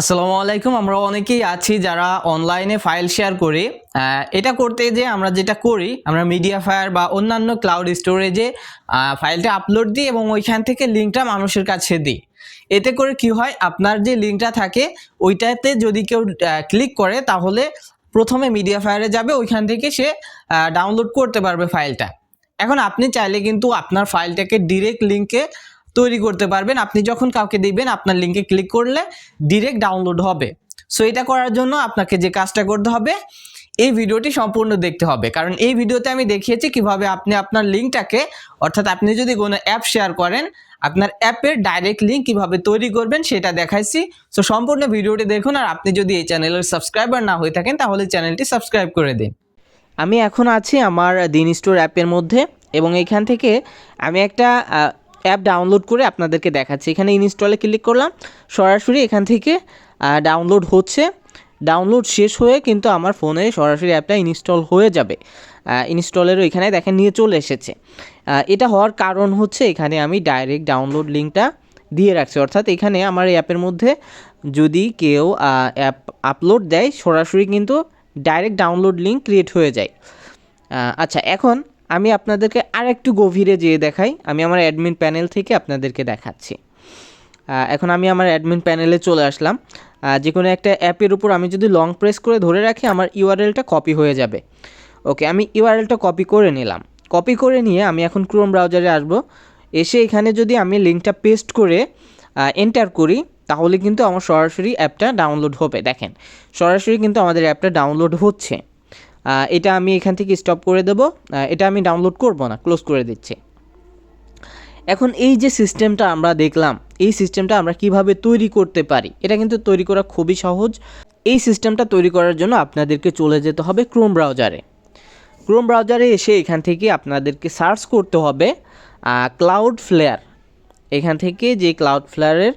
আসসালামু আলাইকুম। আমরা অনেকেই আছি যারা অনলাইনে ফাইল শেয়ার করি। এটা করতে যে আমরা যেটা করি, আমরা মিডিয়াফায়ার বা অন্যান্য ক্লাউড স্টোরেজে ফাইলটা আপলোড দিই এবং ওইখান থেকে লিঙ্কটা মানুষের কাছে দিই। এতে করে কি হয়, আপনার যে লিঙ্কটা থাকে ওইটাতে যদি কেউ ক্লিক করে তাহলে প্রথমে মিডিয়াফায়ারে যাবে, ওইখান থেকে সে ডাউনলোড করতে পারবে ফাইলটা। এখন আপনি চাইলে কিন্তু আপনার ফাইলটাকে ডিরেক্ট লিঙ্কে তৈরি করতে পারবেন। আপনি যখন কাউকে দিবেন আপনার লিঙ্কে ক্লিক করলে ডিরেক্ট ডাউনলোড হবে। সো এটা করার জন্য আপনাকে যে কাজটা করতে হবে, এই ভিডিওটি সম্পূর্ণ দেখতে হবে, কারণ এই ভিডিওতে আমি দেখিয়েছি কিভাবে আপনি আপনার লিঙ্কটাকে, অর্থাৎ আপনি যদি কোনো অ্যাপ শেয়ার করেন আপনার অ্যাপের ডাইরেক্ট লিঙ্ক কিভাবে তৈরি করবেন সেটা দেখাইছি। সো সম্পূর্ণ ভিডিওটি দেখুন, আর আপনি যদি এই চ্যানেলের সাবস্ক্রাইবার না হয়ে থাকেন তাহলে চ্যানেলটি সাবস্ক্রাইব করে দিন। আমি এখন আছি আমার দিন স্টোর অ্যাপের মধ্যে এবং এখান থেকে আমি একটা অ্যাপ ডাউনলোড করে আপনাদেরকে দেখাচ্ছি। এখানে ইনস্টলে ক্লিক করলাম, সরাসরি এখান থেকে ডাউনলোড হচ্ছে। ডাউনলোড শেষ হয়ে কিন্তু আমার ফোনে সরাসরি অ্যাপটা ইনস্টল হয়ে যাবে। ইনস্টলেরও এখানে দেখেন নিয়ে চলে এসেছে। এটা হওয়ার কারণ হচ্ছে এখানে আমি ডাইরেক্ট ডাউনলোড লিঙ্কটা দিয়ে রাখছি, অর্থাৎ এখানে আমার এই অ্যাপের মধ্যে যদি কেউ অ্যাপ আপলোড দেয় সরাসরি কিন্তু ডাইরেক্ট ডাউনলোড লিঙ্ক ক্রিয়েট হয়ে যায়। আচ্ছা, এখন আমি আপনাদেরকে আর একটু গভীরে যেয়ে দেখাই। আমি আমার অ্যাডমিন প্যানেল থেকে আপনাদেরকে দেখাচ্ছি। এখন আমি আমার অ্যাডমিন প্যানেলে চলে আসলাম। যে কোনো একটা অ্যাপের উপর আমি যদি লং প্রেস করে ধরে রাখি আমার ইউআরএলটা কপি হয়ে যাবে। ওকে, আমি ইউআরএলটা কপি করে নিলাম। কপি করে নিয়ে আমি এখন ক্রোম ব্রাউজারে আসব। এসে এখানে যদি আমি লিঙ্কটা পেস্ট করে এন্টার করি তাহলে কিন্তু আমার সরাসরি অ্যাপটা ডাউনলোড হবে। দেখেন সরাসরি কিন্তু আমাদের অ্যাপটা ডাউনলোড হচ্ছে। এটা আমি এখান থেকে স্টপ করে দেব। এটা আমি ডাউনলোড করব না, ক্লোজ করে দিচ্ছি। এখন এই যে সিস্টেমটা আমরা দেখলাম, এই সিস্টেমটা আমরা কিভাবে তৈরি করতে পারি, এটা কিন্তু তৈরি করা খুবই সহজ। এই সিস্টেমটা তৈরি করার জন্য আপনাদেরকে চলে যেতে হবে ক্রোম ব্রাউজারে। ক্রোম ব্রাউজারে এসে এখান থেকে আপনাদেরকে সার্চ করতে হবে ক্লাউডফ্লেয়ার। এখান থেকে যে ক্লাউডফ্লেয়ারের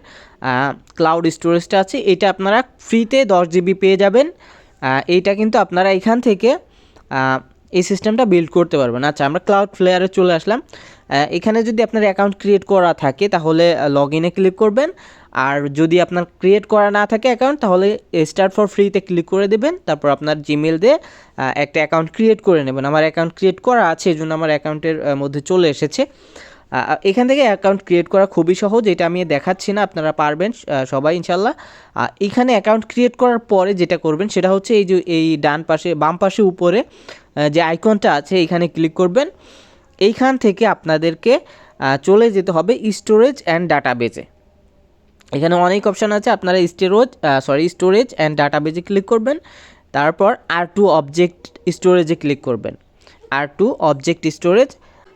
ক্লাউড স্টোরেজটা আছে এটা আপনারা ফ্রিতে 10 জিবি পেয়ে যাবেন। এইটা কিন্তু আপনারা এখান থেকে এই সিস্টেমটা বিল্ড করতে পারবেন। আচ্ছা, আমরা ক্লাউডফ্লেয়ারে চলে আসলাম। এখানে যদি আপনার অ্যাকাউন্ট ক্রিয়েট করা থাকে তাহলে লগ ইনে ক্লিক করবেন, আর যদি আপনার ক্রিয়েট করা না থাকে অ্যাকাউন্ট তাহলে স্টার্ট ফর ফ্রিতে ক্লিক করে দেবেন। তারপর আপনার জিমেল দিয়ে একটা অ্যাকাউন্ট ক্রিয়েট করে নেবেন। আমার অ্যাকাউন্ট ক্রিয়েট করা আছে, এই জন্য আমার অ্যাকাউন্টের মধ্যে চলে এসেছে। এখান থেকে অ্যাকাউন্ট ক্রিয়েট করা খুবই সহজ, এটা আমি দেখাচ্ছি না, আপনারা পারবেন সবাই ইনশাল্লাহ। এখানে অ্যাকাউন্ট ক্রিয়েট করার পরে যেটা করবেন সেটা হচ্ছে এই যে এই ডান পাশে বাম পাশে উপরে যে আইকনটা আছে এখানে ক্লিক করবেন। এইখান থেকে আপনাদেরকে চলে যেতে হবে স্টোরেজ অ্যান্ড ডাটাবেজে। এখানে অনেক অপশান আছে, আপনারা স্টোরেজ অ্যান্ড ডাটাবেজে ক্লিক করবেন। তারপর R2 অবজেক্ট স্টোরেজে ক্লিক করবেন, R2 অবজেক্ট স্টোরেজ।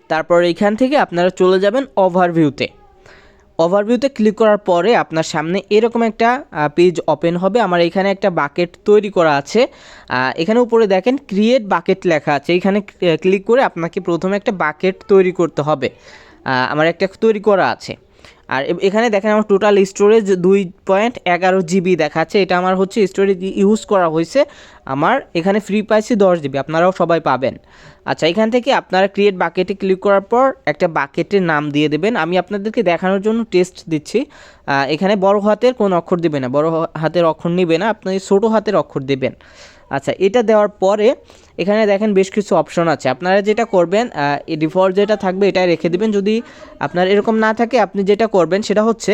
তারপর এইখান থেকে আপনারা চলে যাবেন ওভারভিউতে। ওভারভিউতে ক্লিক করার পরে আপনার সামনে এরকম একটা পেজ ওপেন হবে। আমার এখানে একটা বাকেট তৈরি করা আছে। এখানে উপরে দেখেন ক্রিয়েট বাকেট লেখা আছে, এখানে ক্লিক করে আপনাকে প্রথমে একটা বাকেট তৈরি করতে হবে। আমার একটা তৈরি করা আছে। আর এখানে দেখেন আমার টোটাল স্টোরেজ 2.11 জিবি দেখাচ্ছে। এটা আমার হচ্ছে স্টোরেজ ইউজ করা হয়েছে। আমার এখানে ফ্রি পাইছি 10 জিবি, আপনারাও সবাই পাবেন। আচ্ছা, এখান থেকে আপনারা ক্রিয়েট বাকেটে ক্লিক করার পর একটা বাকেটের নাম দিয়ে দেবেন। আমি আপনাদেরকে দেখানোর জন্য টেস্ট দিচ্ছি। এখানে বড় হাতের কোন অক্ষর দিবে না, বড় হাতের অক্ষর নেবে না, আপনি ছোটো হাতের অক্ষর দেবেন। আচ্ছা, এটা দেওয়ার পরে এখানে দেখেন বেশ কিছু অপশন আছে। আপনারা যেটা করবেন ডিফল্ট যেটা থাকবে এটাই রেখে দিবেন। যদি আপনার এরকম না থাকে আপনি যেটা করবেন সেটা হচ্ছে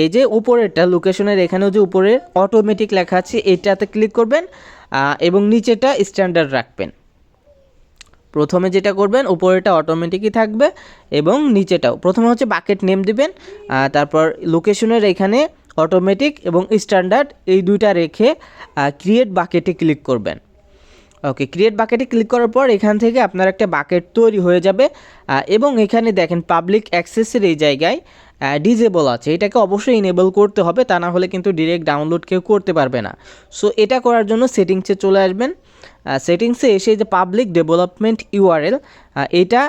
এই যে উপরেরটা লোকেশনের এখানেও যে উপরে অটোমেটিক লেখা আছে এটাতে ক্লিক করবেন এবং নিচেটা স্ট্যান্ডার্ড রাখবেন। প্রথমে যেটা করবেন উপরেটা অটোমেটিকই থাকবে এবং নিচেটাও। প্রথমে হচ্ছে বাকেট নেম দিবেন, তারপর লোকেশনের এখানে অটোমেটিক এবং স্ট্যান্ডার্ড এই দুইটা রেখে ক্রিয়েট বাকেটে ক্লিক করবেন। ওকে, ক্রিয়েট বাকেটে ক্লিক করার পর এখান থেকে আপনার একটা বাকেট তৈরি হয়ে যাবে এবং এখানে দেখেন পাবলিক অ্যাক্সেসের এই জায়গায় ডিজেবল আছে, এটাকে অবশ্যই ইনেবল করতে হবে, তা না হলে কিন্তু ডিরেক্ট ডাউনলোড কেউ করতে পারবে না। সো এটা করার জন্য সেটিংসে চলে আসবেন। সেটিংসে এসে যে পাবলিক ডেভেলপমেন্ট ইউআরএল এটা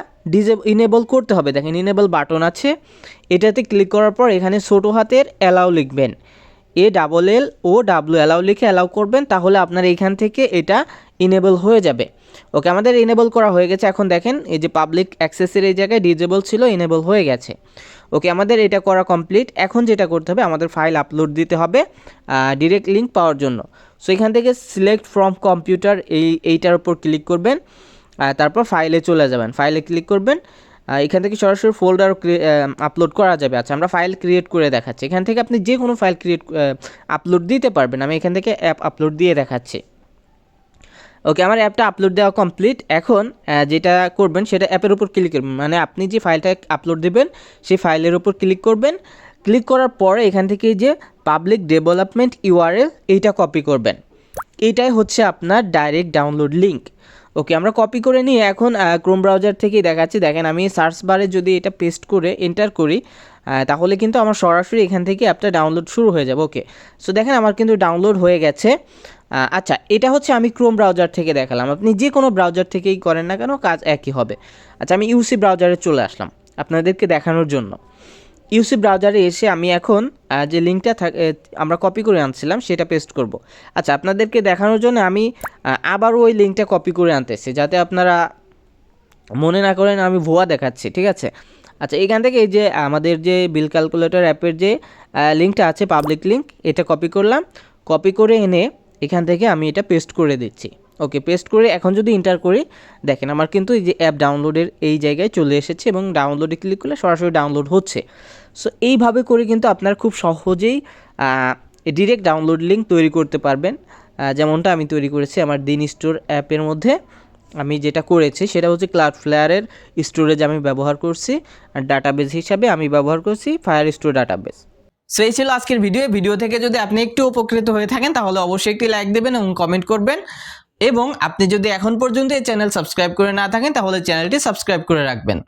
ইনেবল করতে হবে। দেখেন ইনেবল বাটন আছে, এটাতে ক্লিক করার পর এখানে ছোটো হাতের অ্যালাউ লিখবেন, ALLOW অ্যালাউ লিখে অ্যালাউ করবেন, তাহলে আপনার এইখান থেকে এটা ইনেবল হয়ে যাবে। ওকে, আমাদের ইনেবল করা হয়ে গেছে। এখন দেখেন এই যে পাবলিক অ্যাক্সেসের এই জায়গায় ডিজেবল ছিল, ইনেবল হয়ে গেছে। ওকে, আমাদের এটা করা কমপ্লিট। এখন যেটা করতে হবে, আমাদের ফাইল আপলোড দিতে হবে ডিরেক্ট লিঙ্ক পাওয়ার জন্য। সো এখান থেকে সিলেক্ট ফ্রম কম্পিউটার এইটার উপর ক্লিক করবেন, তারপর ফাইলে চলে যাবেন, ফাইলে ক্লিক করবেন। এখান থেকে সরাসরি ফোল্ডার আপলোড করা যাবে। আচ্ছা, আমরা ফাইল ক্রিয়েট করে দেখাচ্ছি। এখান থেকে আপনি যে কোনো ফাইল আপলোড দিতে পারবেন। আমি এখান থেকে অ্যাপ আপলোড দিয়ে দেখাচ্ছি। ওকে, আমার অ্যাপটা আপলোড দেওয়া কমপ্লিট। এখন যেটা করবেন সেটা অ্যাপের উপর ক্লিক করবেন, মানে আপনি যে ফাইলটা আপলোড দেবেন সেই ফাইলের উপর ক্লিক করবেন। ক্লিক করার পরে এখান থেকে যে পাবলিক ডেভেলপমেন্ট ইউআরএল এইটা কপি করবেন। এইটাই হচ্ছে আপনার ডাইরেক্ট ডাউনলোড লিঙ্ক। ওকে, আমরা কপি করে নিয়ে এখন ক্রোম ব্রাউজার থেকেই দেখাচ্ছি। দেখেন, আমি সার্চ বারে যদি এটা পেস্ট করে এন্টার করি তাহলে কিন্তু আমার সরাসরি এখান থেকে অ্যাপটা ডাউনলোড শুরু হয়ে যাবে। ওকে, সো দেখেন আমার কিন্তু ডাউনলোড হয়ে গেছে। আচ্ছা, এটা হচ্ছে আমি ক্রোম ব্রাউজার থেকে দেখালাম। আপনি যে কোনো ব্রাউজার থেকেই করেন না কেন, কাজ একই হবে। আচ্ছা, আমি ইউসি ব্রাউজারে চলে আসলাম আপনাদেরকে দেখানোর জন্য। ইউসি ব্রাউজারে এসে আমি এখন যে লিঙ্কটা আমরা কপি করে আনছিলাম সেটা পেস্ট করব। আচ্ছা, আপনাদেরকে দেখানোর জন্য আমি আবারও ওই লিঙ্কটা কপি করে আনতেছি, যাতে আপনারা মনে না করেন আমি ভুয়া দেখাচ্ছি, ঠিক আছে। আচ্ছা, এখান থেকে এই যে আমাদের যে বিল ক্যালকুলেটর অ্যাপের যে লিঙ্কটা আছে, পাবলিক লিঙ্ক, এটা কপি করলাম। কপি করে এনে এখান থেকে আমি এটা পেস্ট করে দিচ্ছি। ওকে, পেস্ট করে এখন যদি এন্টার করি, দেখেন আমার কিন্তু এই যে অ্যাপ ডাউনলোডের এই জায়গায় চলে এসেছে এবং ডাউনলোডে ক্লিক করলে সরাসরি ডাউনলোড হচ্ছে। সো এইভাবে করে কিন্তু আপনার খুব সহজেই ডিরেক্ট ডাউনলোড লিঙ্ক তৈরি করতে পারবেন, যেমনটা আমি তৈরি করেছি আমার দিন স্টোর অ্যাপের মধ্যে। আমি যেটা করেছি সেটা হচ্ছে ক্লাউডফ্লেয়ারের স্টোরেজ আমি ব্যবহার করছি, আর ডাটাবেস হিসাবে আমি ব্যবহার করছি ফায়ারস্টোর ডাটাবেস। সো এই ছিল আজকের ভিডিও থেকে যদি আপনি একটু উপকৃত হয়ে থাকেন তাহলে অবশ্যই একটি লাইক দেবেন এবং কমেন্ট করবেন, এবং আপনি যদি এখন পর্যন্ত এই চ্যানেল সাবস্ক্রাইব করে না থাকেন তাহলে চ্যানেলটি সাবস্ক্রাইব করে রাখবেন।